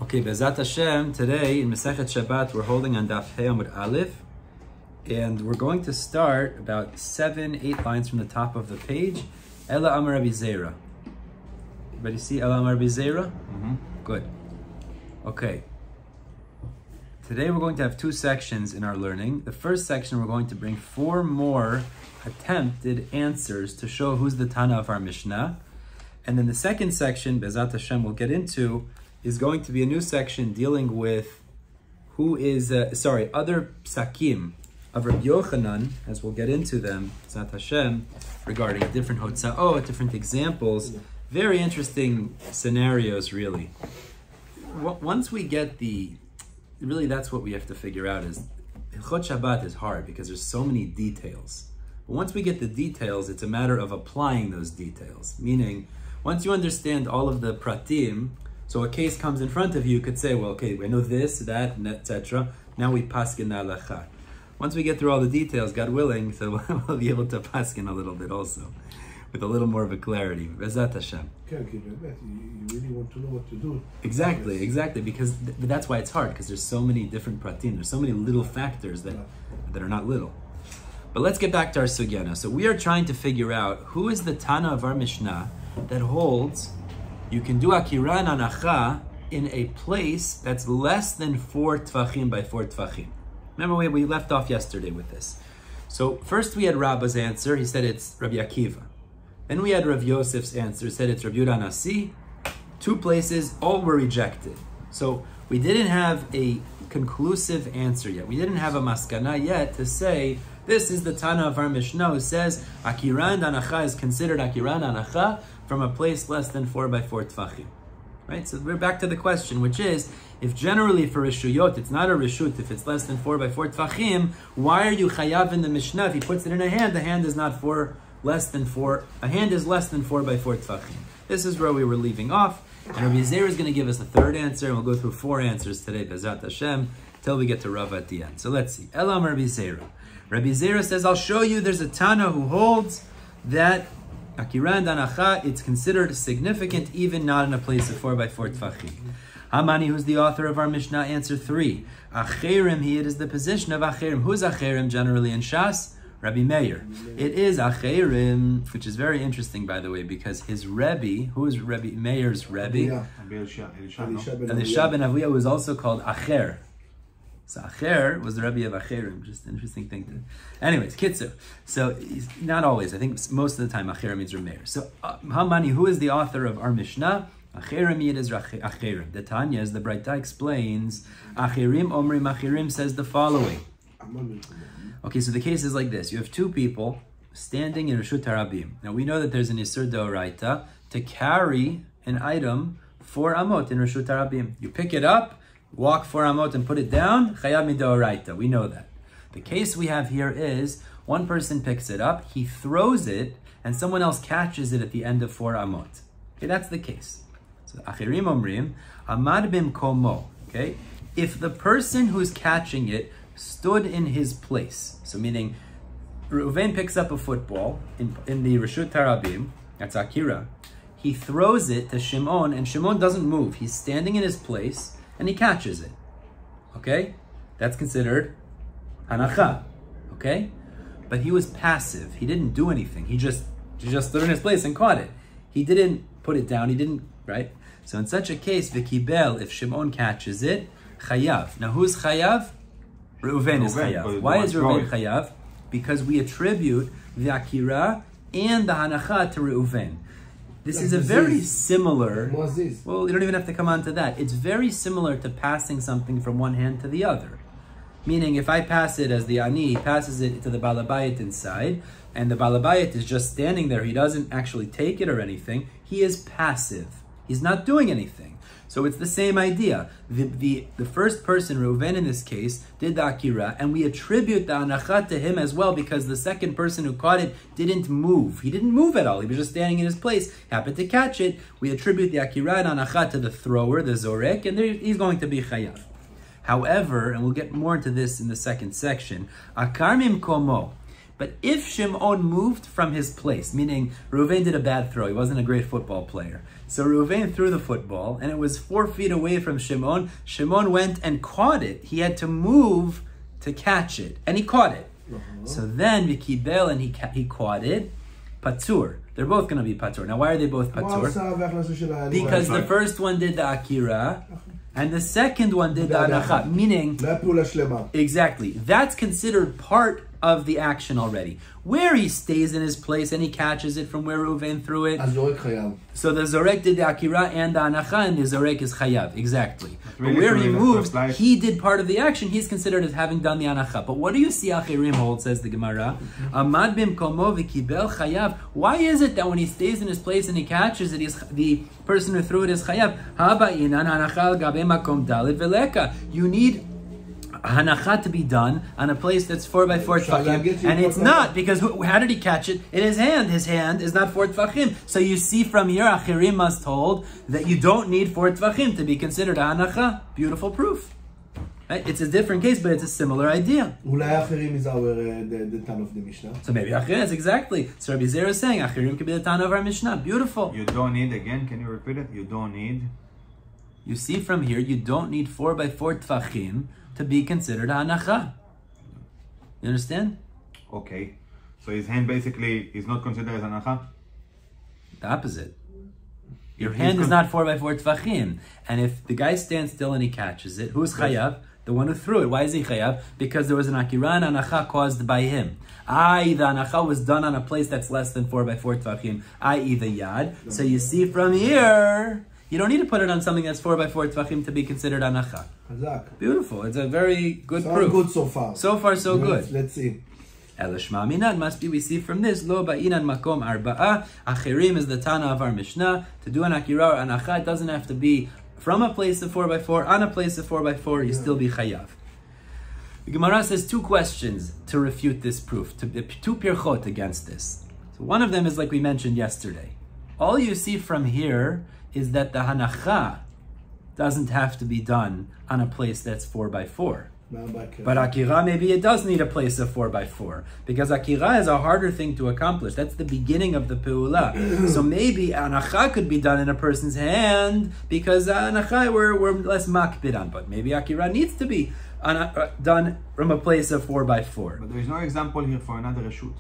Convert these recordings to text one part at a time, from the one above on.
Okay, Be'ezat Hashem, today in Masechet Shabbat, we're holding on Daf Hey Amud Aleph, and we're going to start about 7-8 lines from the top of the page. Ela Amar Rabbi Zera. Everybody see Ela Amar Rabbi Zera? Good. Okay. Today we're going to have two sections in our learning. The first section, we're going to bring 4 more attempted answers to show who's the Tanna of our Mishnah. And then the second section, Be'ezat Hashem, we'll get into is going to be a new section dealing with who is, other psakim of Rabbi Yochanan, as we'll get into them, Be'ezat Hashem, regarding different hotza'ot, different examples. Very interesting scenarios, really. Once we get really that's what we have to figure out is, Hilchot Shabbat is hard because there's so many details. But once we get the details, it's a matter of applying those details. Meaning, once you understand all of the pratim, so a case comes in front of you, you could say, well, okay, I know this, that, etc. Now we paskin halacha. Once we get through all the details, God willing, so we'll be able to paskin a little bit also, with a little more of a clarity. Be'ezat Hashem. You really want to know what to do. Exactly, because that's why it's hard, because there's so many different pratim, there's so many little factors that are not little. But let's get back to our sugya now. So we are trying to figure out who is the Tanna of our Mishnah that holds you can do akira and anacha in a place that's less than 4 tvachim by 4 tvachim. Remember we left off yesterday with this. So first we had Rabba's answer. He said it's Rabbi Akiva. Then we had Rav Yosef's answer. He said it's Rabbi Yehuda Nasi. 2 places, all were rejected. So we didn't have a conclusive answer yet. We didn't have a maskana yet to say this is the Tanna of our Mishnah who says akira and anacha is considered akira and anacha from a place less than 4 by 4 tvachim. Right? So we're back to the question, which is, if generally for rishuyot, it's not a rishut, if it's less than 4 by 4 tvachim, why are you chayav in the Mishnah? If he puts it in a hand, the hand is not less than 4 by 4 tvachim. This is where we were leaving off. And Rabbi Zera is going to give us a third answer, and we'll go through 4 answers today, Be'ezat Hashem, till we get to Rav at the end. So let's see. Elam Rabbi Zera. Rabbi Zera says, I'll show you there's a Tana who holds that akira and anacha, it's considered significant even not in a place of 4 by 4 tvachim. Hamani, who's the author of our Mishnah, answer 3. Acherim, it is the position of Acherim. Who's Acherim generally in Shas? Rabbi Meir. It is Acherim, which is very interesting, by the way, because his Rebbe, who is Rabbi Meir's Rebbe? Elisha ben Aviyah was also called Acher. So Acher was the Rebbe of Acherim. Just an interesting thing to... Anyways, Kitzer. So not always. I think most of the time Acherim means Rabbi Meir. So Hamani, who is the author of our Mishnah? Acherim, it is Acherim. The Tanya, as the Braita explains, Acherim Omrim Acherim says the following. Okay, so the case is like this. You have 2 people standing in Reshut Harabim. Now we know that there's an Isur D'Oraita to carry an item 4 amot in Reshut Harabim. You pick it up, walk 4 amot and put it down, chayav midoraita. We know that. The case we have here is one person picks it up, he throws it, and someone else catches it at the end of 4 amot. Okay, that's the case. So achirim omrim, amad bimkomo. Okay, if the person who's catching it stood in his place, so meaning Reuven picks up a football in the Reshut Harabim, that's akira, he throws it to Shimon, and Shimon doesn't move. He's standing in his place, and he catches it. Okay? That's considered anacha. Okay? But he was passive. He didn't do anything. He just stood in his place and caught it. He didn't put it down. He didn't, right? So in such a case, v'kibel, if Shimon catches it, chayav. Now who's chayav? Reuven is chayav. Why is Reuven chayav? Because we attribute the akira and the hanacha to Reuven. This is a very similar, well, you don't even have to come on to that. It's very similar to passing something from one hand to the other. Meaning, if I pass it as the ani passes it to the balabayit inside, and the balabayit is just standing there, he doesn't actually take it or anything, he is passive. He's not doing anything. So it's the same idea. The first person, Reuven in this case, did the akira, and we attribute the anachat to him as well because the second person who caught it didn't move. He didn't move at all. He was just standing in his place, happened to catch it. We attribute the akira and anachat to the thrower, the zorek, and he's going to be chayav. However, and we'll get more into this in the second section, akar mimkomo, But if Shimon moved from his place, meaning Reuven did a bad throw, he wasn't a great football player. So Reuven threw the football, and it was 4 feet away from Shimon. Shimon went and caught it. He had to move to catch it, and he caught it. So then Vikibel, and he caught it. Patur. They're both going to be patur. Now, why are they both patur? Because the first one did the akira, and the second one did the anacha. Meaning, exactly, that's considered part of the action already. Where he stays in his place and he catches it from where Reuven threw it. So the Zorek did the Akira and the Anacha, and the Zorek is Chayav. Exactly. But where he moves, he did part of the action. He's considered as having done the Anacha. But what do you see Achirim hold, says the Gemara? Amad bimkomo v'kibel Chayav. Why is it that when he stays in his place and he catches it, the person who threw it is Chayav? Haba inan Anacha gabe makom dalet veleka. You need hanacha to be done on a place that's 4 by 4 tefachim, and it's not, because how did he catch it? In his hand. His hand is not 4 tefachim. So you see from here, Achirim must hold that you don't need 4 tefachim to be considered a hanacha. Beautiful proof. Right? It's a different case, but it's a similar idea. Achirim is the Tanna of the Mishnah. So maybe Achirim, that's exactly. So Rabbi Zera is saying Achirim could be the Tanna of our Mishnah. Beautiful. You don't need, again, can you repeat it? You don't need. You see from here, you don't need 4 by 4 tefachim to be considered hanacha. You understand? Okay. So his hand basically is not considered as hanacha? The opposite. Your hand is not 4 by 4 tefachim. And if the guy stands still and he catches it, who's chayav? The one who threw it. Why is he chayav? Because there was an akira and anacha caused by him. The anacha was done on a place that's less than 4 by 4 tefachim, i.e. the yad. So you see from here, you don't need to put it on something that's 4 by 4 tefachim to be considered anacha. Beautiful. It's a very good proof. Good so far. So far, so good. Let's see. Elishma minan must be. We see from this lo ba'inan makom arba'a. Achirim is the Tanna of our Mishnah. To do an akira or anacha, it doesn't have to be from a place of 4 by 4 on a place of 4 by 4. You still be chayav. The Gemara says 2 questions to refute this proof. 2 pirchot against this. So one of them is like we mentioned yesterday. All you see from here is that the hanacha doesn't have to be done on a place that's 4 by 4. But akira, maybe it does need a place of 4 by 4, because akira is a harder thing to accomplish. That's the beginning of the peula. So maybe anacha could be done in a person's hand, because anacha we're less makbid on. But maybe akira needs to be done from a place of 4 by 4. But there is no example here for another reshut.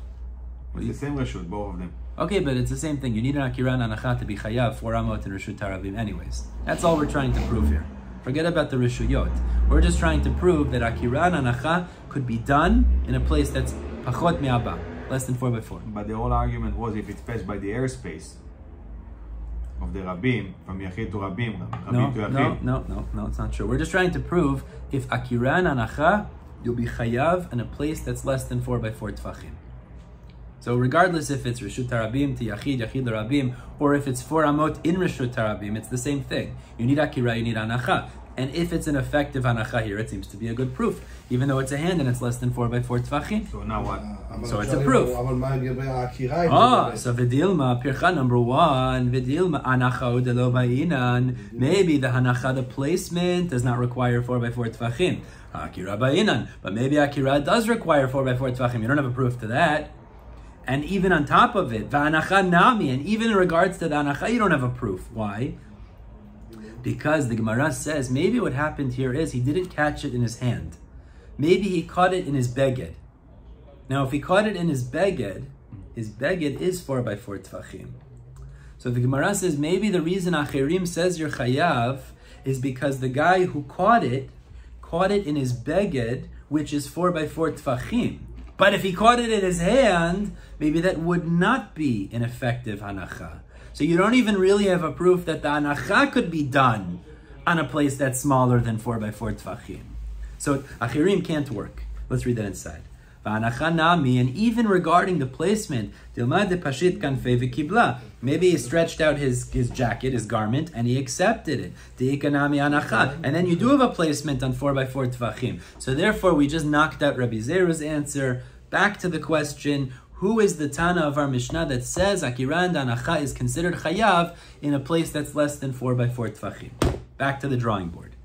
It's the same reshut, both of them. Okay, but it's the same thing. You need an akira and anacha to be chayav 4 amot and reshut haravim anyways. That's all we're trying to prove here. Forget about the reshuyot. We're just trying to prove that akira and anacha could be done in a place that's pachot mi'aba, less than 4 by 4. But the whole argument was if it's passed by the airspace of the Rabim, from Yachid to Rabim, Rabim to Yachid. No, it's not true. We're just trying to prove if akira and anacha, you'll be chayav in a place that's less than 4 by 4 tefachim. So regardless if it's Reshut Harabim to Yachid, Yachid Rabim, or if it's 4 amot in Reshut Harabim, it's the same thing. You need Akira, you need Anacha. And if it's an effective Anacha here, it seems to be a good proof, even though it's a hand and it's less than 4 by 4 tefachim. So now what? So it's a proof. So Vidilma, Pircha number 1, Vidilma Anacha udelo ba'inan. Maybe the Hanacha, the placement, does not require 4 by 4 tefachim. Akira ba'inan. But maybe Akira does require 4 by 4 tefachim. You don't have a proof to that. And even on top of it, va'anacha nami, and even in regards to the anacha, you don't have a proof. Why? Because the Gemara says maybe what happened here is he didn't catch it in his hand. Maybe he caught it in his beged. Now, if he caught it in his beged is 4 by 4 tefachim. So the Gemara says maybe the reason Achirim says you're chayav is because the guy who caught it in his beged, which is 4 by 4 tefachim. But if he caught it in his hand, maybe that would not be an effective hanacha. So you don't even really have a proof that the hanacha could be done on a place that's smaller than 4 by 4 tefachim. So achirim can't work. Let's read that inside. V'hanacha nami, and even regarding the placement, dilma de pashit kanfei v'kibla. Maybe he stretched out his jacket, his garment, and he accepted it. De'ikanami anacha. And then you do have a placement on 4 by 4 tefachim. So therefore, we just knocked out Rabbi Zera's answer. Back to the question, who is the Tanna of our Mishnah that says Akira and Anacha is considered chayav in a place that's less than 4 by 4 tefachim? Back to the drawing board.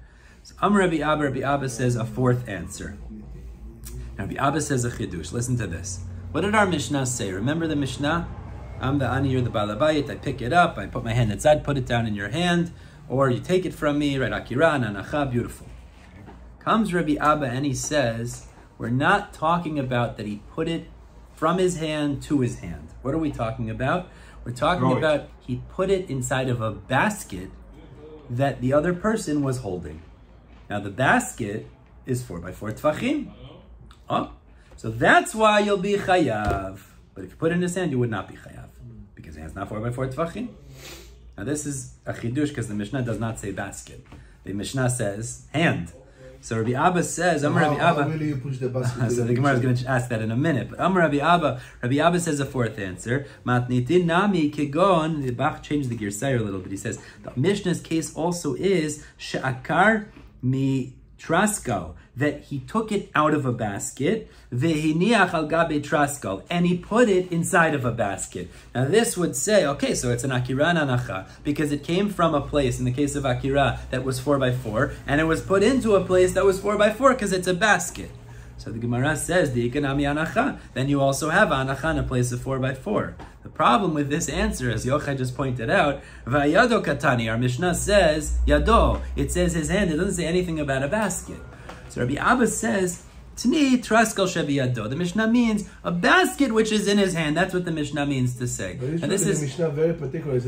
So Rabbi Abba says a 4th answer. Now, Rabbi Abba says a chidush. Listen to this. What did our Mishnah say? Remember the Mishnah? I'm the ani, you're the balabayit. I pick it up, I put my hand inside, put it down in your hand, or you take it from me, right? Akira, nanacha, beautiful. Comes Rabbi Abba and he says, we're not talking about that he put it from his hand to his hand. What are we talking about? We're talking about he put it inside of a basket that the other person was holding. Now the basket is 4x4 tfachim. Oh, so that's why you'll be chayav. But if you put it in his hand, you would not be chayav, because his hand's not 4x4 tfachim. Now this is a chidush because the Mishnah does not say basket. The Mishnah says hand. So Rabbi Abba says, Amar Rabbi Abba. How really you push the basket? So the Gemara is going to ask that in a minute. But Amar Rabbi Abba says a fourth answer. Matnitin nami kegon. The Bach changed the girsayr a little bit. He says the Mishnah's case also is she'akar mi traskal, that he took it out of a basket, vehiniach al gabe traskal, and he put it inside of a basket. Now this would say, okay, so it's an akira nanacha, because it came from a place, in the case of akira, that was 4x4, and it was put into a place that was 4x4 because it's a basket. So the Gemara says, the ikanami anacha, then you also have anacha in a place of 4x4. The problem with this answer, as Yochai just pointed out, vayado katani, our Mishnah says, yado, it says his hand, it doesn't say anything about a basket. So Rabbi Abba says, Tni traskal shebiyado. The Mishnah means a basket which is in his hand. That's what the Mishnah means to say. And this is the Mishnah very particular.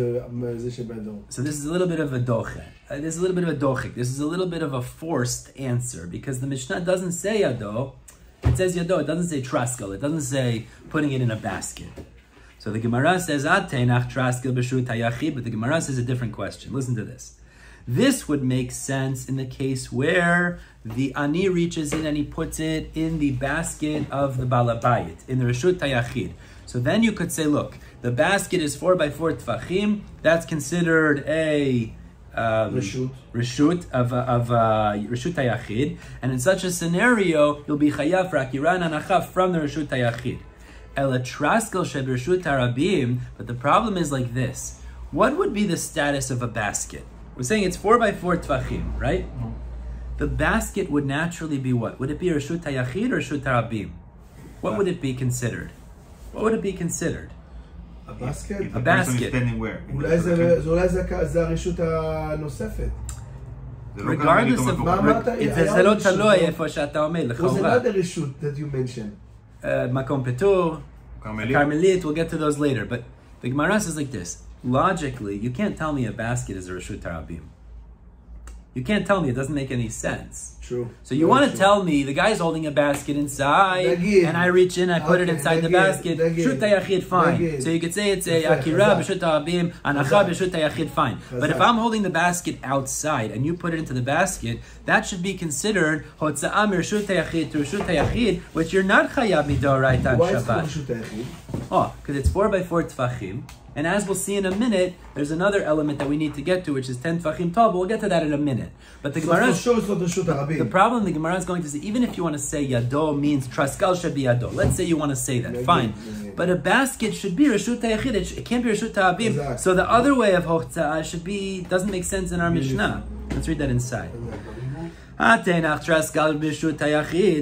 So this is a little bit of a dochek. This is a little bit of a dochek. This is a little bit of a forced answer because the Mishnah doesn't say yado. It says yado. It doesn't say traskal. It doesn't say putting it in a basket. So the Gemara says ateinach traskal b'shut hayachid, but the Gemara says a different question. Listen to this. This would make sense in the case where the ani reaches in and he puts it in the basket of the balabayit, in the reshut hayachid. So then you could say, look, the basket is 4x4 tfachim. That's considered a reshut of reshut hayachid, and in such a scenario, you'll be chayav for akira nanacha from the reshut hayachid. Ela traskel shebereshut harabim. But the problem is like this: what would be the status of a basket? We're saying it's 4x4 tfachim, right? Mm-hmm. The basket would naturally be what? Would it be reshut hayachid or reshut harabim? What would it be considered? What would it be considered? A basket? A basket. אולי זה הרשות הנוספת. Regardless of זה לא תלוי איפה שאתה עומד, לכאורה. זה not the רשות that you mentioned. מקום פטור, Carmelit, we'll get to those later. But the Gemara says like this. Logically, you can't tell me a basket is a reshut harabim. You can't tell me, it doesn't make any sense. True. So you want to tell me the guy's holding a basket inside, and I reach in, I put it inside the basket. Reshut hayachid, fine. So you could say it's a akira b'reshut harabim, anacha b'reshut hayachid, fine. But if I'm holding the basket outside and you put it into the basket, that should be considered hotza'ah reshut hayachid to reshut hayachid, which you're not chayav midoraita on Shabbat. Why is it reshut hayachid? Oh, because it's 4x4 tfachim. And as we'll see in a minute, there's another element that we need to get to, which is 10 tfachim tall, but we'll get to that in a minute. But the Gemara, the problem the Gemara is going to say, even if you want to say yado means traskal should be yado, let's say you want to say that, fine. But a basket should be reshut hayachid, it can't be reshut harabim. Exactly. So the other way of hochtza'ah should be, doesn't make sense in our Mishnah. Let's read that inside.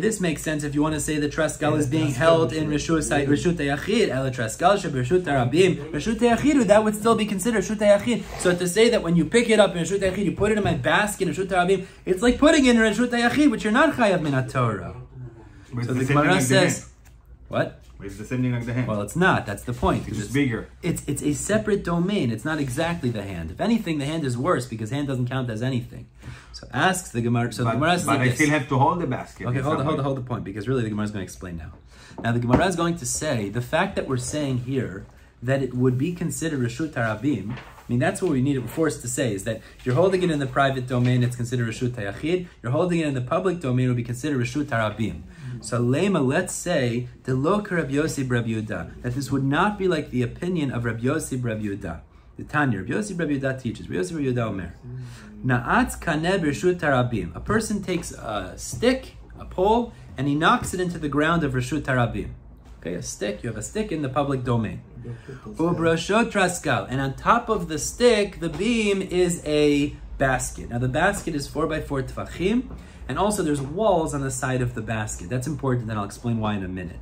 This makes sense if you want to say the traskal is being held in reshut hayachid. Ela traskal shebereshut harabim. Reshut hayachid, that would still be considered reshut hayachid. So to say that when you pick it up in reshut hayachid, you put it in my basket in reshut harabim, it's like putting it in reshut hayachid, which you're not chayav min Torah. So the Gemara says, what? It's the same thing like the hand. Well, it's not. That's the point. It's bigger. It's a separate domain. It's not exactly the hand. If anything, the hand is worse because hand doesn't count as anything. So asks the Gemara. So the Gemara says but like I still have to hold the basket. Okay, hold the point, because really the Gemara is going to explain now. Now the Gemara is going to say the fact that we're saying here that it would be considered reshut harabim. I mean, that's what we're forced to say, is that if you're holding it in the private domain, it's considered reshut hayachid. You're holding it in the public domain, it would be considered reshut harabim. So lema, let's say the loka Rabbi Yossi Rabbi Yehuda, that this would not be like the opinion of Rabbi Yossi Rabbi Yehuda. The Tanya, Rabbi Yossi Rabbi Yehuda teaches. Rabbi Yossi Rabbi Yehuda Omer, Na'atz kaneh b'reshut harabim. A person takes a stick, a pole, and he knocks it into the ground of reshut harabim. Okay, a stick. You have a stick in the public domain. U'brashot traskal, and on top of the stick, the beam is a basket. Now the basket is 4x4 tfachim. And also there's walls on the side of the basket. That's important, and I'll explain why in a minute.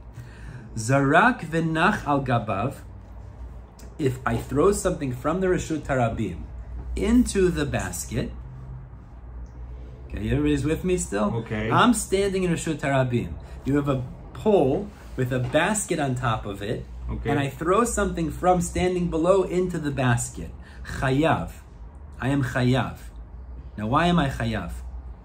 Zarak v'nach al gabav. If I throw something from the Reshut Harabim into the basket, okay, everybody's with me still? Okay. I'm standing in Reshut Harabim. You have a pole with a basket on top of it, okay, and I throw something from standing below into the basket. Chayav. I am chayav. Now, why am I chayav?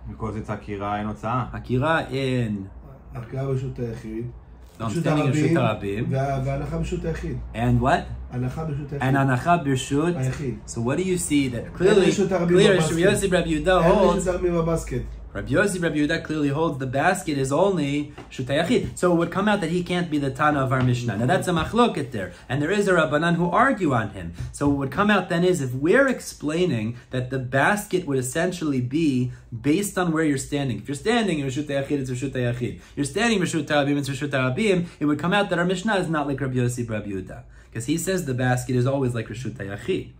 Because it's Akira and Otzah. Akira in... הכרה ברשות היחיד. No, I'm standing in Reshut Harabim. והנחה ברשות היחיד. And what? הנחה ברשות היחיד. And anacha b'rshut. היחיד. So what do you see that clearly, רשות הרבים clear בבסקט. Rabbi Yossi Rabbi Yehuda holds, רשות הרבים בבסקט. Rabbi Yossi Rabbi Yehuda clearly holds the basket is only Shutei Yachid. So it would come out that he can't be the Tanna of our Mishnah. Now that's a machloket there. And there is a Rabbanan who argue on him. So what would come out then is if we're explaining that the basket would essentially be based on where you're standing. If you're standing in Reshut Yachid, it's Reshut Yachid. You're standing in Reshut Harabim, it's Reshut Harabim. It would come out that our Mishnah is not like Rabbi Yossi Rabbi Yehuda. Because he says the basket is always like Reshut Yachid.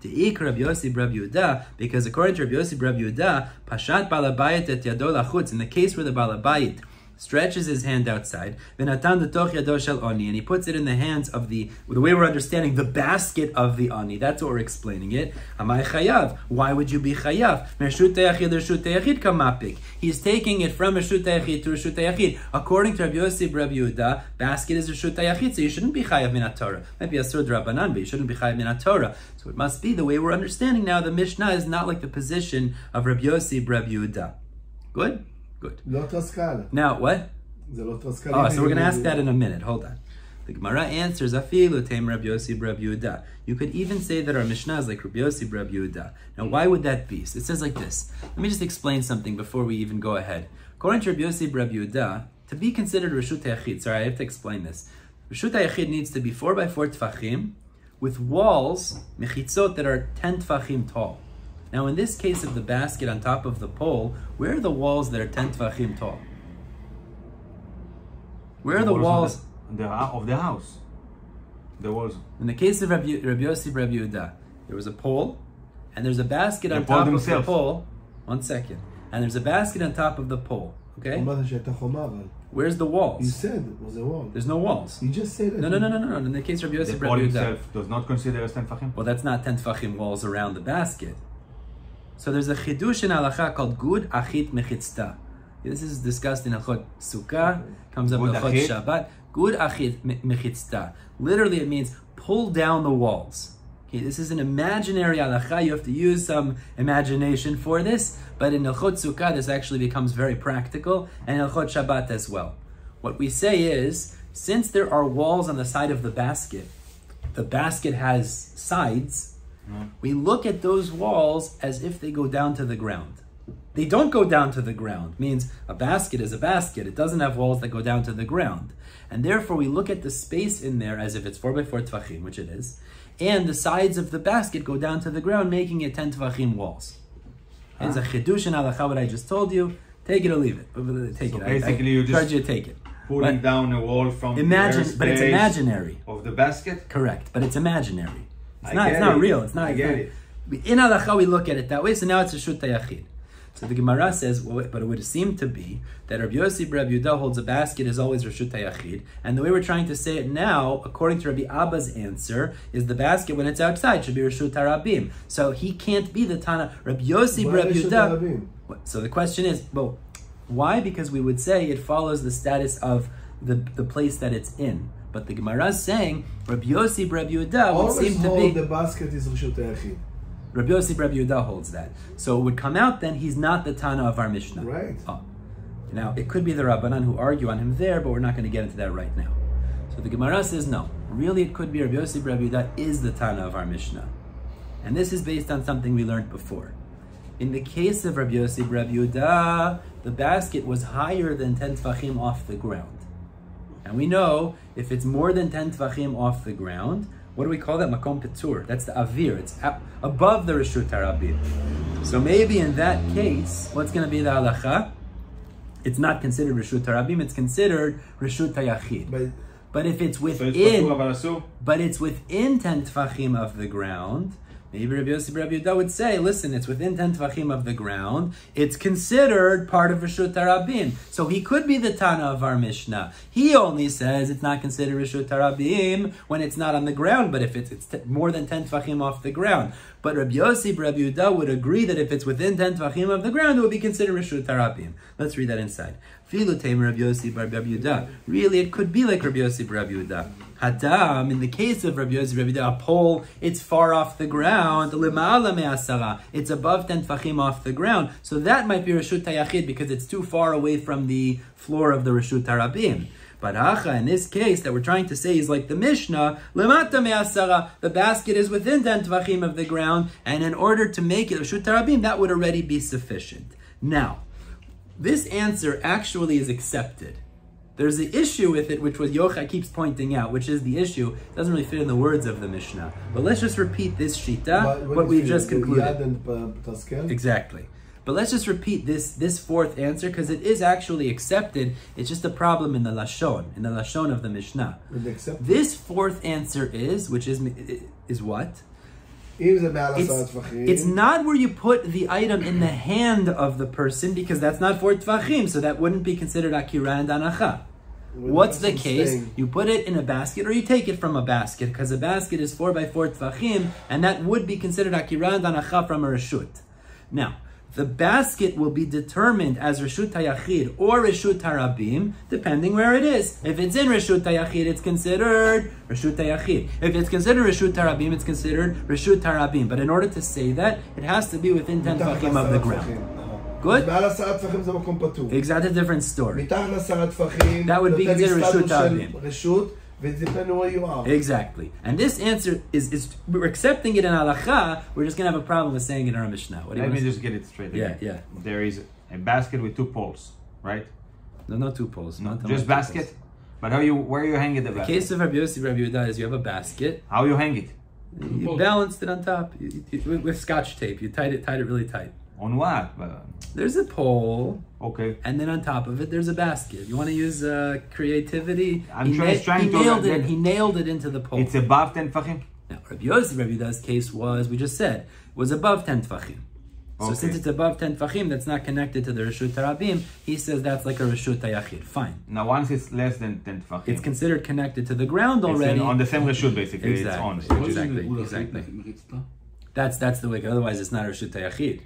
Rabbi Yossi Rabbi Yehuda, because according to Rabbi Yossi Rabbi Yehuda, Pashat Balabayit et Yado Lachutz, in the case where the Balabayit stretches his hand outside, V'natan d'toch yado shel oni, and he puts it in the hands of the way we're understanding, the basket of the oni. That's what we're explaining it. Amai chayav. Why would you be chayav? Reshut yachid reshut yachid kamapik. He's taking it from reshut yachid to reshut yachid. According to Rabbi Yossi Rabbi Yehuda, basket is reshut yachid, so you shouldn't be chayav min Torah. Maybe a sur drabanan, but you shouldn't be chayav min Torah. So it must be the way we're understanding now. The Mishnah is not like the position of Rabbi Yossi Rabbi Yehuda. Good. Good. Now, what? Oh, so we're going to ask that in a minute. Hold on. The Gemara answers, Afilu teim Rabbi Yossi Rabbi Yehuda. You could even say that our Mishnah is like Rabbi Yossi Rabbi Yehuda. Now, why would that be? So it says like this. Let me just explain something before we even go ahead. According to Rabbi Yossi Rabbi Yehuda, to be considered Reshut Yachid, sorry, I have to explain this. Reshut Yachid needs to be 4x4 tfachim with walls, mechitzot, that are 10 tfachim tall. Now, in this case of the basket on top of the pole, where are the walls that are 10 tfachim tall? Where are the walls of the house? The walls. In the case of Rabbi Yossi Rabbi Yehuda, there was a pole, and there's a basket on top of the pole. 1 second. And there's a basket on top of the pole. Okay? Where's the walls? You said it was a wall. There's no walls. You just said it. No. In the case of Rabbi Yossi The Rabbi pole Yehuda, itself does not consider as 10 tfachim? well, that's not 10 tfachim walls around the basket. So there's a chidush in halacha called gud achit mechitzta. This is discussed in Halachot Sukkah, comes up in Halachot Shabbat. Gud achit mechitzta. Literally, it means pull down the walls. Okay, this is an imaginary halacha. You have to use some imagination for this, but in Halachot Sukkah, this actually becomes very practical, and in Halachot Shabbat as well. What we say is, since there are walls on the side of the basket has sides. We look at those walls as if they go down to the ground. They don't go down to the ground. Means a basket is a basket. It doesn't have walls that go down to the ground. And therefore we look at the space in there as if it's 4x4 tfachim, which it is. And the sides of the basket go down to the ground, making it 10 tfachim walls. It's a chidush in halacha, what I just told you. Take it or leave it. Take so it. Basically, you just charge you to take it. Pulling down a wall from but it's imaginary. Of the basket? Correct, but it's imaginary. It's I not real. It's not. I get it. In halacha, we look at it that way. So now it's a Reshut Yachid. So the Gemara says, well, but it would seem to be that Rabbi Yossi Rabbi Yehuda holds a basket is always Reshut Yachid, and the way we're trying to say it now, according to Rabbi Abba's answer, is the basket when it's outside should be Reshut Harabim. So he can't be the Tana. Rabbi Yossi Rabbi Yehuda. So the question is, well, why? Because we would say it follows the status of the place that it's in. But the Gemara is saying Rabbi Yossi Rabbi Yehuda would seem to be the basket is Reshut Yachid. Rabbi Yossi Rabbi Yehuda holds that. So it would come out then he's not the Tanna of our Mishnah. Right. Oh. Now it could be the Rabbanan who argue on him there, but we're not going to get into that right now. So the Gemara says no. Really, it could be Rabbi Yossi Rabbi Yehuda is the Tanna of our Mishnah, and this is based on something we learned before. In the case of Rabbi Yossi Rabbi Yehuda, the basket was higher than 10 tfachim off the ground. And we know if it's more than 10 tfachim off the ground, what do we call that? Makom Petur. That's the avir. It's above the Reshut Harabim. So maybe in that case, what's going to be the halacha? It's not considered Reshut Harabim. It's considered Reshut Yachid. But if it's within, but it's within 10 tfachim of the ground, Maybe Rabbi Yossi Rabbi Yehuda would say, listen, it's within 10 tvachim of the ground. It's considered part of Reshut HaRabim. So he could be the Tanna of our Mishnah. He only says it's not considered Reshut HaRabim when it's not on the ground, but if it's more than 10 tvachim off the ground. But Rabbi Yossi Rabbi Yehuda would agree that if it's within 10 tvachim of the ground, it would be considered Reshut HaRabim. Let's read that inside. Filu Tamer Rabbi Yossi Rabbi Yehuda. Really, it could be like Rabbi Yossi Rabbi Yehuda. Hadam, in the case of Rabbi Yossi Rabbi Yehuda, a pole, it's far off the ground. Lema'ala me'asara, it's above 10 tfachim off the ground. So that might be Reshut HaYachid because it's too far away from the floor of the Reshut HaRabim. But Hacha, in this case that we're trying to say is like the Mishnah, Lemata me'asara, the basket is within 10 tvachim of the ground, and in order to make it Reshut HaRabim, that would already be sufficient. Now, this answer actually is accepted. There's the issue with it, which was Yochanan keeps pointing out, which is the issue. It doesn't really fit in the words of the Mishnah. But let's just repeat this shita, what we've just concluded. Exactly. But let's just repeat this fourth answer, because it is actually accepted. It's just a problem in the Lashon of the Mishnah. This fourth answer is what? It's not where you put the item in the hand of the person, because that's not 4 tvachim, so that wouldn't be considered akira and anacha. What's the case? You put it in a basket, or you take it from a basket, because a basket is 4 by 4 tvachim, and that would be considered akira and anacha from a reshut. Now, the basket will be determined as Reshut HaYachid or Reshut HaRabim, depending where it is. If it's in Reshut HaYachid, it's considered Reshut HaYachid. If it's considered Reshut HaRabim, it's considered Reshut HaRabim. But in order to say that, it has to be within 10 tfachim of the ground. Good? Exactly a different story. That would be considered Reshut HaRabim. Exactly. And this answer is we're accepting it in halacha, we're just going to have a problem with saying it in our Mishnah. Let me just get it straight again. Yeah. There is a basket with 2 poles, right? No, not 2 poles. Not just basket? Poles. But where you hang it? The case of Rabbi Yossi Rabbi Yehuda is you have a basket. How you hang it? You balanced it on top with scotch tape. You tied it really tight. On what? There's a pole. Okay. And then on top of it, there's a basket. You want to use creativity? He nailed it into the pole. It's above 10 tfachim? Now, Rabbi Yossi Rabbi Yehuda's case was above 10 tfachim. So since it's above 10 tfachim, that's not connected to the Reshut HaRabim, he says that's like a Reshut HaYachid. Fine. Now, once it's less than 10 tfachim, it's considered connected to the ground already. It's on the same Reshut, basically. Exactly. Exactly. That's the way. Otherwise, it's not a Reshut HaYachid.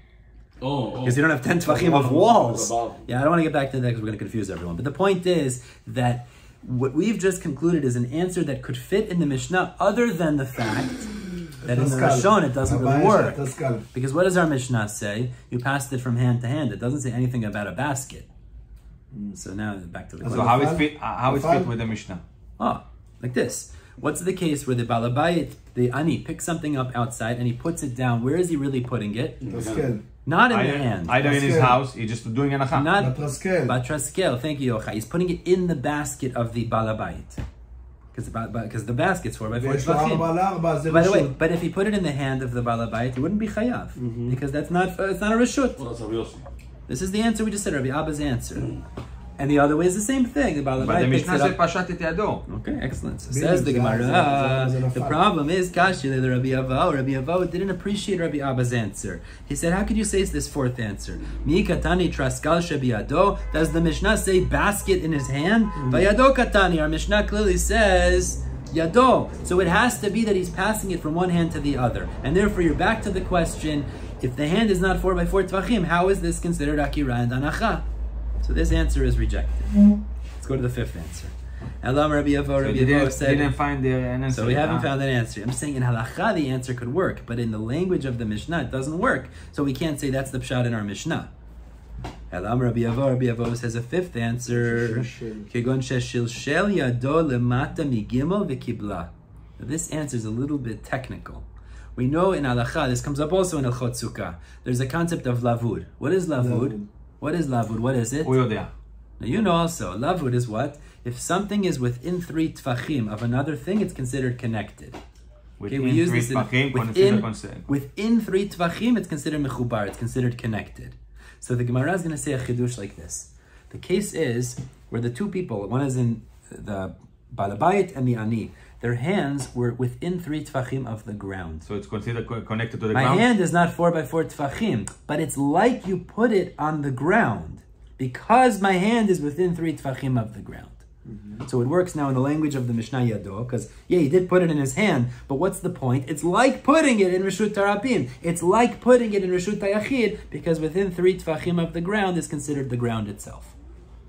Because you don't have 10 tfachim of walls. Yeah, I don't want to get back to that because we're going to confuse everyone. But the point is that what we've just concluded is an answer that could fit in the Mishnah, other than the fact that in the Lashon it doesn't really work. Because what does our Mishnah say? You passed it from hand to hand. It doesn't say anything about a basket. So now back to the question. So how it fit with the Mishnah? Like this. What's the case where the Balabayit, the Ani, picks something up outside and he puts it down? Where is he really putting it? Not in the hand. Either in his house, he's just doing an acha. Not Batraskel. Thank you, Yochai. He's putting it in the basket of the Balabayit. Because the basket's 4 by 4 tvachim. By the way, but if he put it in the hand of the Balabayit, he wouldn't be chayav. Because it's not a reshut. This is the answer we just said, Rabbi Abba's answer. And the other way is the same thing. The Balabayit picks it up. Okay, excellent. So says the Gemara, the problem is, Kashi, the Rabbi Avo didn't appreciate Rabbi Abba's answer. He said, how could you say it's this fourth answer? Mi katani traskal shebiyado. Does the Mishnah say basket in his hand? Vayado katani. Our Mishnah clearly says yado. So it has to be that he's passing it from one hand to the other. And therefore, you're back to the question, if the hand is not 4 by 4 tvachim, how is this considered akira and anacha? So this answer is rejected. Let's go to the fifth answer. Elam Rabbi Avo said, didn't find an answer. So we haven't found an answer. I'm saying in halacha the answer could work, but in the language of the Mishnah it doesn't work. So we can't say that's the pshat in our Mishnah. Elam Rabbi Avo says a fifth answer. Kegon sheshilshel yado lemata migimel v'kibla. This answer is a little bit technical. We know in halacha, this comes up also in Hilchot Sukkah, there's a concept of lavud. What is lavud? What is lavud? What is it? Now you know also, lavud is what? If something is within 3 tfachim of another thing, it's considered connected. Within 3 tfachim, within 3 tfachim, it's considered mechubar, it's considered connected. So the Gemara is going to say a chidush like this. The case is where the two people, one is in the Balabayit and the Ani, their hands were within 3 tfachim of the ground. So it's considered connected to the My ground? hand is not 4 by 4 tfachim, but it's like you put it on the ground because my hand is within 3 tfachim of the ground. So it works now in the language of the Mishnah Yado, because he did put it in his hand, but what's the point? It's like putting it in Reshut Tarabim. It's like putting it in Reshut Hayachid, because within 3 tfachim of the ground is considered the ground itself.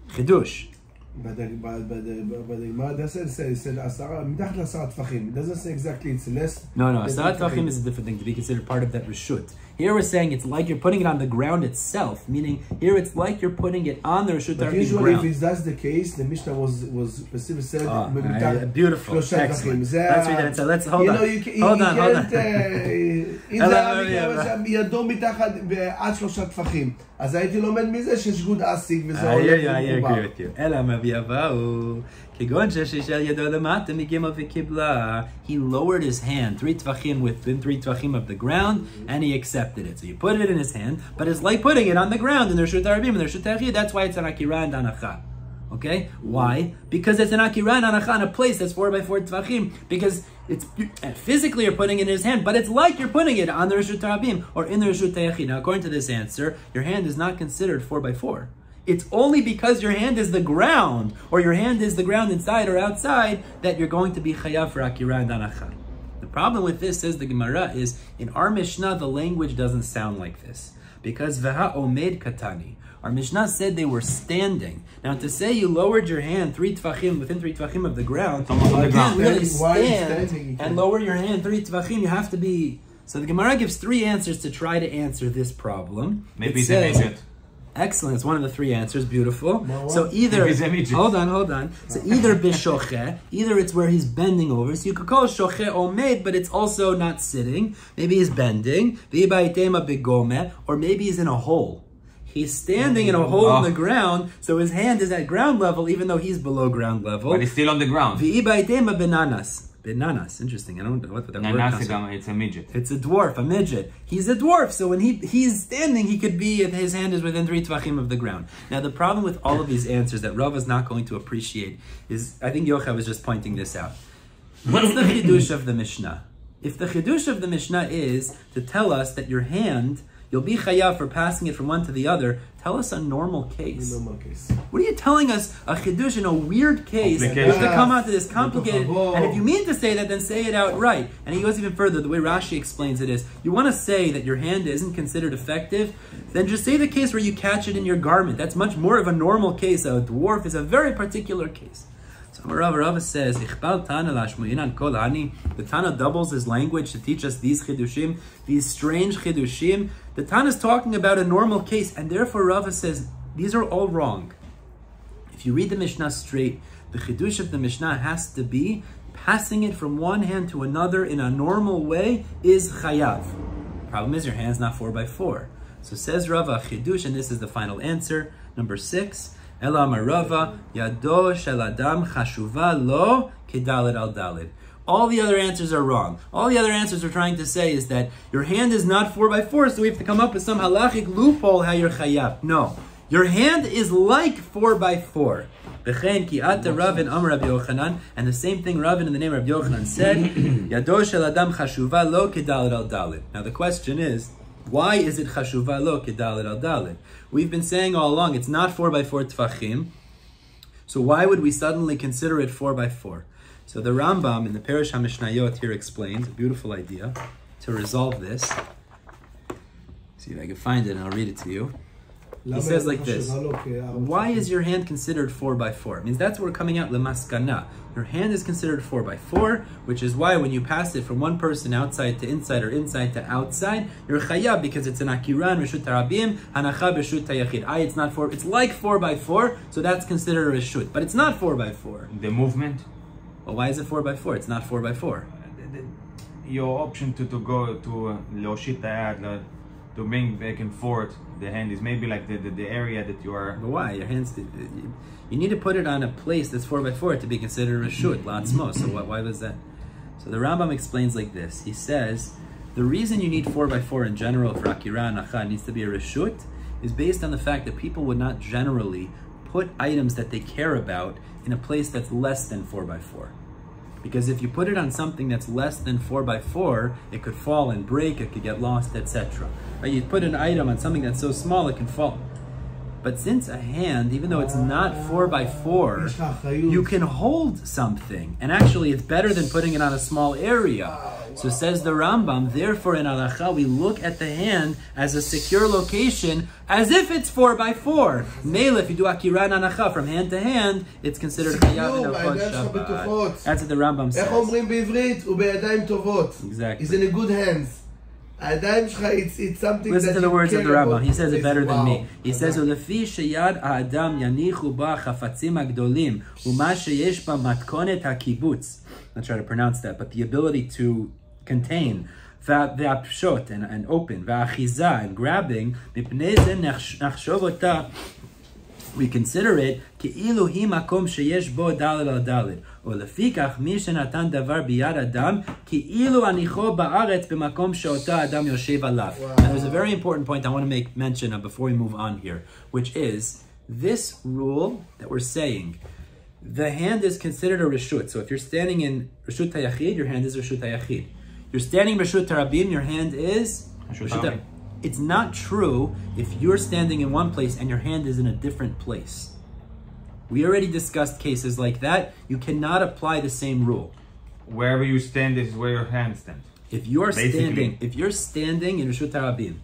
Chidush. But the Gemara doesn't say, it said מתחת ל10 טפחים. It doesn't say exactly it's less. No, 10 tfachim is a different thing to be considered part of that Reshut. Here we're saying it's like you're putting it on the ground itself, meaning here it's like you're putting it on the Reshut Tarabim usually ground. if that's the case, the Mishnah was specifically said beautiful, excellent. Let's read that inside. Let's hold on. Hold on. אם זה היה ידו מתחת עד 3 טפחים, אז הייתי לומד מזה שיש גוד אסיק וזה הולך ומחובר. אלא מביא אבאו, כגון ששישל ידו למטה מגימל וקיבלה. He lowered his hand 3 tfachim within 3 tfachim of the ground, and he accepted it. So you put it in his hand, but it's like putting it on the ground in the Reshut Harabim and the Reshut Hayachid. That's why it's an akira and anacha. Okay? Why? Because it's an akira and anacha in a place that's 4 by 4 tfachim. Because it's physically you're putting it in his hand, but it's like you're putting it on the Reshut Harabim or in the Reshut Hayachid. Now, according to this answer, your hand is not considered 4 by 4. It's only because your hand is the ground, or your hand is the ground inside or outside, that you're going to be chayav for akira and anacha. The problem with this, says the Gemara, is in our Mishnah, the language doesn't sound like this. Because Veha Omed Katani. Our Mishnah said they were standing. Now, to say you lowered your hand 3 tfachim, within 3 tfachim of the ground, you can't really stand and lower your hand 3 tfachim. You have to be... So the Gemara gives 3 answers to try to answer this problem. Maybe it's a midget. Excellent. It's one of the 3 answers. Beautiful. So either... Hold on. So either bishoche, either it's where he's bending over. So you could call it shoche omed, but it's also not sitting. Maybe he's bending. Or maybe he's in a hole. He's standing in a hole in the ground, so his hand is at ground level, even though he's below ground level. But he's still on the ground. Bananas. Interesting. I don't know what that word comes from. It's a midget. It's a dwarf, a midget. He's a dwarf, so when he's standing, he could be, if his hand is within 3 tvachim of the ground. Now, the problem with all of these answers that Rav is not going to appreciate is, I think Yochanan was just pointing this out. What's the chidush of the Mishnah? If the chidush of the Mishnah is to tell us that your hand, you'll be chayav for passing it from one to the other, tell us a normal case. What are you telling us? A chidush in a weird case to come out to this complicated. And if you mean to say that, then say it outright. And he goes even further. The way Rashi explains it is, you want to say that your hand isn't considered effective, then just say the case where you catch it in your garment. That's much more of a normal case. A dwarf is a very particular case. So Rava says, the Tanna doubles his language to teach us these chidushim, these strange chidushim. The Tanna is talking about a normal case, and therefore Rava says, these are all wrong. If you read the Mishnah straight, the chidush of the Mishnah has to be passing it from one hand to another in a normal way is chayav. Problem is your hand's not 4 by 4. So says Rava, chidush, and this is the final answer, number 6. Ela marava yado shel adam chashuva lo kedalet al dalet. All the other answers are wrong. All the other answers are trying to say is that your hand is not 4 by 4, so we have to come up with some halachic loophole how you're chayav. No, your hand is like 4 by 4. V'chein ki ata Ravin amar Rabbi Yochanan, and the same thing Ravin in the name of Rabbi Yochanan said, yado shel adam chashuva lo kedalet al dalet. Now the question is, why is it chashuva lo kedalet al dalet? We've been saying all along it's not 4 by 4 tfachim. So why would we suddenly consider it 4 by 4? So the Rambam in the Perush HaMishnayot here explains a beautiful idea to resolve this. See if I can find it and I'll read it to you. He says like this, why is your hand considered 4 by 4? It means that's where we're coming out, lemaskana. Your hand is considered 4 by 4, which is why when you pass it from one person outside to inside or inside to outside, you're chayav because it's an akiran, reshut harabim, hanacha b'reshut hayachid. It's not 4, it's like 4 by 4, so that's considered a reshut. But it's not 4 by 4. The movement? Well, why is it 4 by 4? It's not 4 by 4. Your option to go to leoshit hayad, to bring back and forth the hand is maybe like the area that you are... But why? Your hands... You need to put it on a place that's 4 by 4 to be considered a reshut, latzmo. So why was that? So the Rambam explains like this. He says, the reason you need 4 by 4 in general for akira and acha needs to be a reshut is based on the fact that people would not generally put items that they care about in a place that's less than 4 by 4. Because if you put it on something that's less than 4x4, it could fall and break, it could get lost, etc. Right? You put an item on something that's so small, it can fall. But since a hand, even though it's not 4x4, you can hold something. And actually, it's better than putting it on a small area. So says the Rambam, therefore in halacha, we look at the hand as a secure location as if it's 4x4. Mele, if you do akiran anacha from hand to hand, it's considered chayav in Shabbat. That's what the Rambam says. Exactly. He's in a good hands. It's something. Listen to the words of the Rambam. He says it better than me. He says, "Ulefi sheyad ha'adam yanichu ba chafatzim agdolim u'ma sheyesh ba matkonet hakibutz." I'll try to pronounce that, but the ability to contain, ve'apshot and open, ve'achiza and grabbing, mipnei ze nachshov ota. We consider it כאילו היא מקום שיש בו דלת על דלת. ולפיכך מי שנתן דבר ביד אדם, כאילו הניחו בארץ במקום שאותו אדם יושב עליו. And there's a very important point I want to make mention of before we move on here, which is this rule that we're saying. The hand is considered a reshut. So if you're standing in reshut hayachid, your hand is reshut hayachid. You're standing reshut harabim, your hand is reshut harabim. It's not true if you're standing in one place and your hand is in a different place. We already discussed cases like that. You cannot apply the same rule. Wherever you stand is where your hand stands. If you're standing in Reshut Harabim,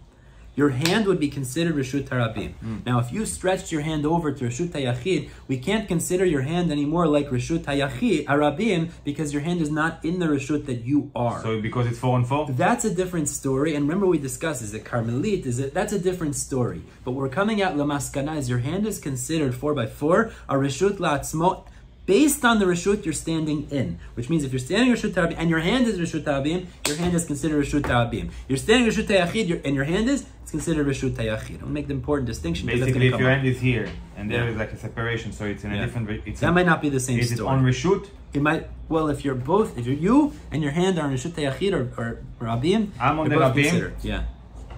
your hand would be considered Reshut Harabim. Now, if you stretched your hand over to Reshut Hayachid, we can't consider your hand anymore like Reshut Hayachid, Harabim, because your hand is not in the Reshut that you are. So because it's 4 and 4? That's a different story. And remember we discussed, is it Carmelit? That's a different story. But we're coming at Lamaskana, is your hand is considered 4x4, a Reshut La'atzmo, based on the Reshut you're standing in. Which means if you're standing Reshut Harabim and your hand is Reshut Harabim, your hand is considered Reshut Harabim. You're standing Reshut Hayachid and your hand is, it's considered Reshut Hayachid. I'll make the important distinction. Basically, if your hand is here and there is like a separation, so it's in a different. That might not be the same story. Is it on Reshut? It might. Well, if you're you and your hand are on Reshut Hayachid or Rabim, I'm on the Rabim. Yeah.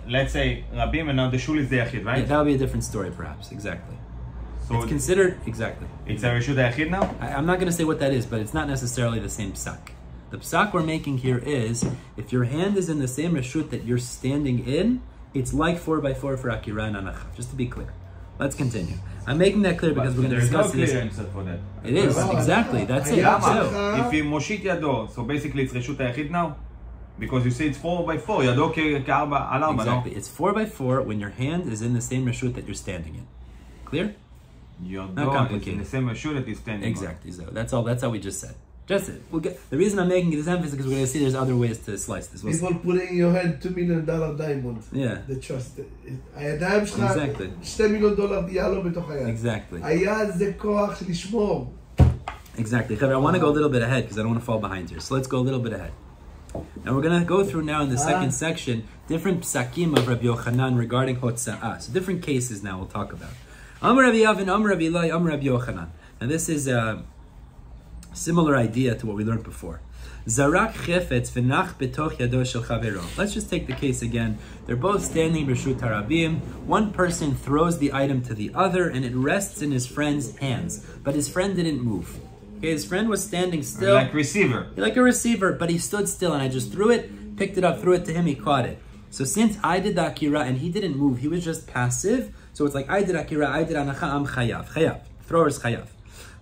Let's say Rabim and now the Shul is the Yachid, right? Yeah, that would be a different story, perhaps. Exactly. So it's considered exactly. It's a Reshut Hayachid now. I'm not going to say what that is, but it's not necessarily the same psak. The psak we're making here is if your hand is in the same reshut that you're standing in, it's like 4x4 for Akira and Anacha. Just to be clear. Let's continue. I'm making that clear because we're going to discuss this. There's no clear answer for that. It is, exactly. That's it. If you moshit yado, so basically it's Reshut Hayachid now? Because you say it's 4x4, yado ke'arba al arba, exactly. It's 4x4 when your hand is in the same reshut that you're standing in. Clear? Your dog is in the same reshut that you're standing exactly. So that's all. That's how we just said. Just it. The reason I'm making this emphasis is because we're going to see there's other ways to slice this. People putting in your hand $2 million diamond. Yeah. They trust it. הידיים שלך, exactly. $2 מיליון יעלו בתוך היד. Exactly. היד זה כוח לשמור. Exactly. I want to go a little bit ahead because I don't want to fall behind here. So let's go a little bit ahead. Now we're going to go through now in the second section different psakim of Rabbi Yochanan regarding hotza'ah. So different cases now we'll talk about. Amr Rabbi Yavin, Amr Rabbi Eli, Amr Rabbi Yochanan. Now this is a similar idea to what we learned before. Zarak chefetz v'nach betoch yado shel chavero. Let's just take the case again. They're both standing b'reshut harabim. One person throws the item to the other and it rests in his friend's hands. But his friend didn't move. Okay, his friend was standing still. Like receiver. Like a receiver, but he stood still and I just threw it, picked it up, threw it to him, he caught it. So since I did the akira and he didn't move, he was just passive. So it's like I did akira, I did anacha, I'm chayav. Chayav. Thrower is chayav.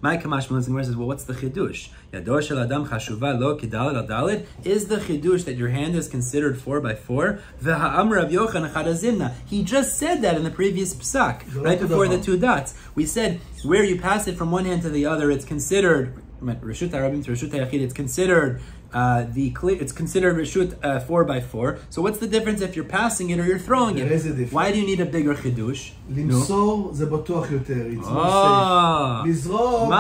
My Kamash Melissa says, well, what's the chidush? Yado shel adam chashuva lo kidalad al dalid. Is the chidush that your hand is considered 4x4? V'ha'amr Rav Yochanan chadazimna. He just said that in the previous psak, right before the 2 dots. We said where you pass it from one hand to the other, it's considered reshut harabim to reshut hayachid. It's considered it's considered reshut 4x4. So what's the difference if you're passing it or you're throwing it? Why do you need a bigger chidush? למסור זה בטוח יותר. לזרוק,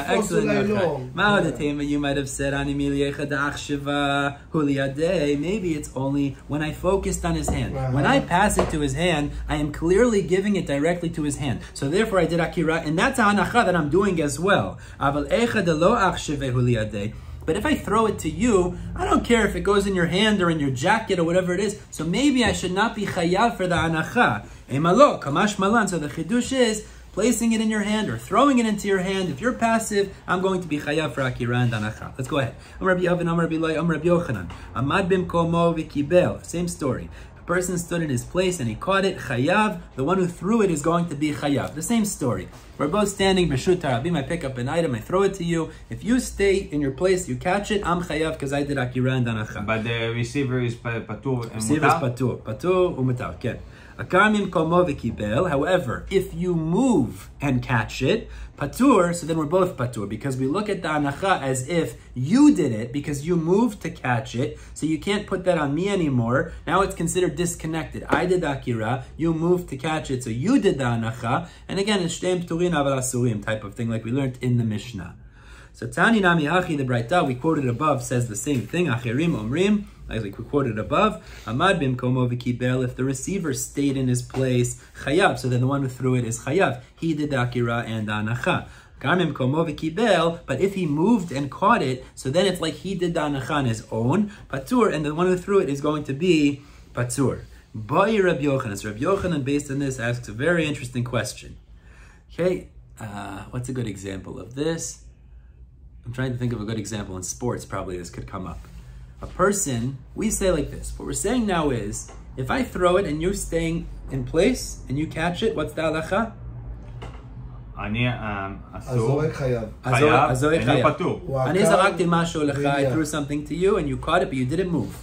excellent. You might have said maybe it's only when I focused on his hand. When I pass it to his hand, I am clearly giving it directly to his hand. So therefore I did akira, and that's a hanacha that I'm doing as well. But if I throw it to you, I don't care if it goes in your hand or in your jacket or whatever it is. So maybe I should not be chayav for the anacha. Emalo, kamash malan. So the chidush is placing it in your hand or throwing it into your hand. If you're passive, I'm going to be chayav for akira and anacha. Let's go ahead. Amar Rabbi Yavin, Amar Rabbi Loi, Amar Rabbi Yochanan. Amad bimkomo v'kibel. Same story. A person stood in his place and he caught it, chayav. The one who threw it is going to be chayav. The same story. We're both standing, b'shut harabim, I pick up an item, I throw it to you. If you stay in your place, you catch it, I'm chayav because I did akira and anacha. But the receiver is patur. Receiver is patur. Patur u'mutar, okay. However, if you move and catch it, patur, so then we're both patur, because we look at the anacha as if you did it, because you moved to catch it, so you can't put that on me anymore. Now it's considered disconnected. I did akira, you moved to catch it, so you did the anacha, and again, it's shteim pturin aval asurim type of thing, like we learned in the Mishnah. So Tani Nami Hachi, the Braita we quoted above, says the same thing. Achirim omrim, like we quoted above. Amad bimkomo v'kibel. If the receiver stayed in his place, chayav. So then the one who threw it is chayav. He did the akira and the anacha. Gamim komo v'kibel. But if he moved and caught it, so then it's like he did the anacha on his own, patur, and the one who threw it is going to be patur. Bai Rabbi Yochanan. So Rabbi Yochanan, based on this, asks a very interesting question. Okay, what's a good example of this? I'm trying to think of a good example in sports. Probably this could come up. A person, we say like this. What we're saying now is, if I throw it and you're staying in place and you catch it, what's the halacha? אני הזורק חייב. אני פטור. אני זרקתי משהו לך, I threw something to you and you caught it, but you didn't move.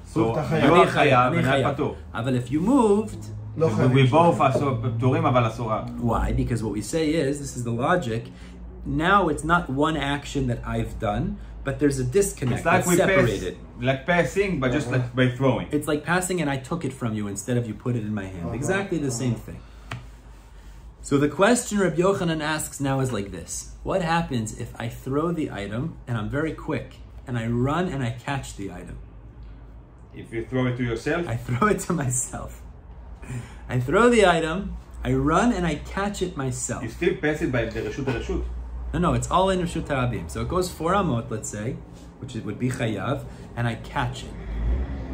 So you are חייב ואני פטור. אבל if you moved, we both פטורים אבל אסורה. Why? Because what we say is, this is the logic, now it's not one action that I've done, but there's a disconnect. It's like we separated. Like passing, but just like by throwing. It's like passing and I took it from you instead of you put it in my hand. Exactly the same thing. So the question Rabbi Yochanan asks now is like this. What happens if I throw the item and I'm very quick and I run and I catch the item? If you throw it to yourself? I throw it to myself. I throw the item, I run and I catch it myself. You still pass it by the reshut reshut. No, it's all in Reshut Harabim. So it goes 4 amot, let's say, which it would be chayav, and I catch it.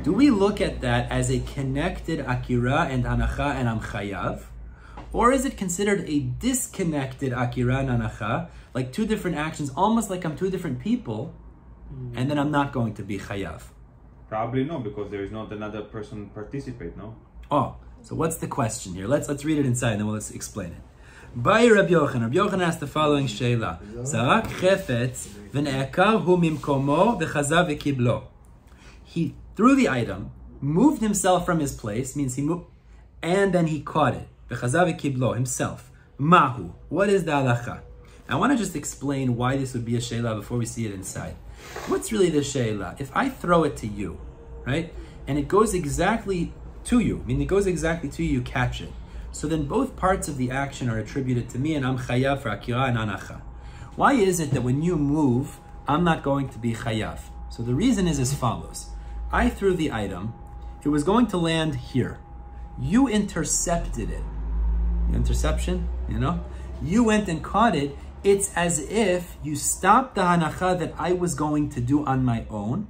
Do we look at that as a connected akira and anacha and I'm chayav? Or is it considered a disconnected akira and anacha, like two different actions, almost like I'm two different people, and then I'm not going to be chayav? Probably no, because there is not another person participate, no? Oh, so what's the question here? Let's read it inside and then we'll explain it. By Rabbi Yochanan. Rabbi Yochanan asked the following sheila. Zarak chefetz v'ne'akar hu mimkomo v'chazav v'kiblo. He threw the item, moved himself from his place, means he moved, and then he caught it. V'chazav v'kiblo, himself. Mahu. What is the halacha? I want to just explain why this would be a sheila before we see it inside. What's really the sheila? If I throw it to you, right, and it goes exactly to you, I mean it goes exactly to you, you catch it. So then both parts of the action are attributed to me and I'm chayav for akira and anacha. Why is it that when you move, I'm not going to be chayav? So the reason is as follows. I threw the item, it was going to land here. You intercepted it. Interception, you know? You went and caught it. It's as if you stopped the hanacha that I was going to do on my own,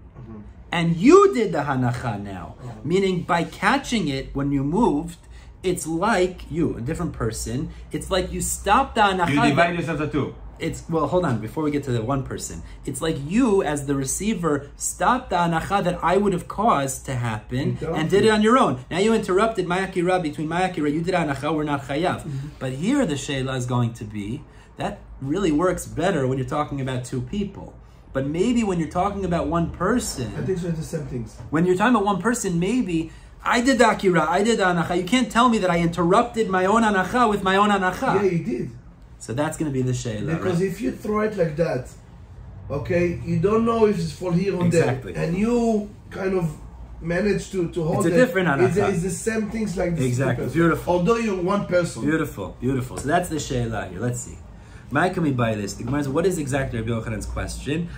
and you did the hanacha now. Meaning by catching it when you moved, it's like you, a different person. It's like you stopped the anacha. You divide yourself into two. It's, well, hold on, before we get to the one person. It's like you, as the receiver, stopped the anacha that I would have caused to happen and did it on your own. Now you interrupted my akira, between my akira, you did anacha, we're not chayav. But here the sheila is going to be, that really works better when you're talking about two people. But maybe when you're talking about one person... I think so, it's the same things. When you're talking about one person, maybe... I did the akira, I did the anacha. You can't tell me that I interrupted my own anacha with my own anacha. Yeah, you did. So that's going to be the sheila, because right? If you throw it like that, okay, you don't know if it's for here or there. And you kind of manage to hold it. It's a different anacha. It's the same things like this. Exactly, beautiful. Although you're one person. Beautiful, beautiful. So that's the sheila here. Let's see. Why can we buy this? The Gemara says, what is exactly Rabbi Yochanan's question?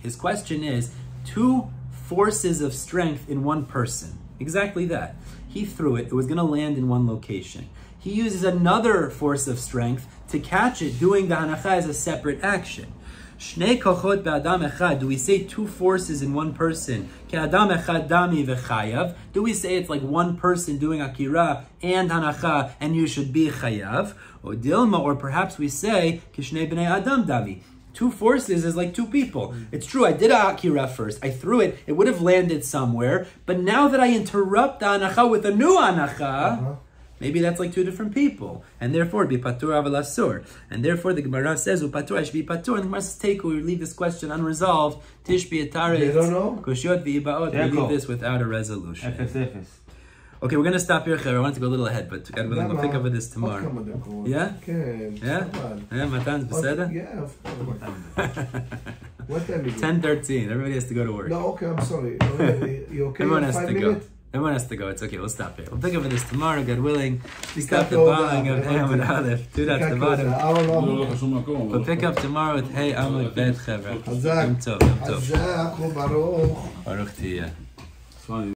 His question is, two forces of strength in one person. Exactly that. He threw it. It was going to land in one location. He uses another force of strength to catch it, doing the hanacha as a separate action. Shnei kochot be'adam echad. Do we say two forces in one person? Ke'adam echad dami v'chayav. Do we say it's like one person doing akira and hanacha, and you should be chayav? Or dilma, or perhaps we say kishnei b'nei adam dami. Two forces is like two people. It's true, I did a akira first. I threw it. It would have landed somewhere. But now that I interrupt the hanacha with a new hanacha, maybe that's like two different people. And therefore, be patur aval asur. And therefore, the Gemara says, upatur, I should be patur. And the Gemara says, take, we leave this question unresolved. Tish bi ataret, kushiyot v'ibaot. We leave this without a resolution. Okay, we're going to stop here. I wanted to go a little ahead, but God willing, we'll pick up with this tomorrow. Yeah? Yeah? Yeah, Matan's beseda? Yeah, of course. What time is it? 10:13. Everybody has to go to work. No, okay, I'm sorry. You okay? Everyone has to go. Everyone has to go. It's okay. We'll stop here. We'll pick up with this tomorrow, God willing. We stop the bottom of Hey Amud Aleph. Do that at the bottom. We'll pick up tomorrow with Hey Amud Bet Chevra. Yom Tov. Yom Tov. Baruch Tiyah.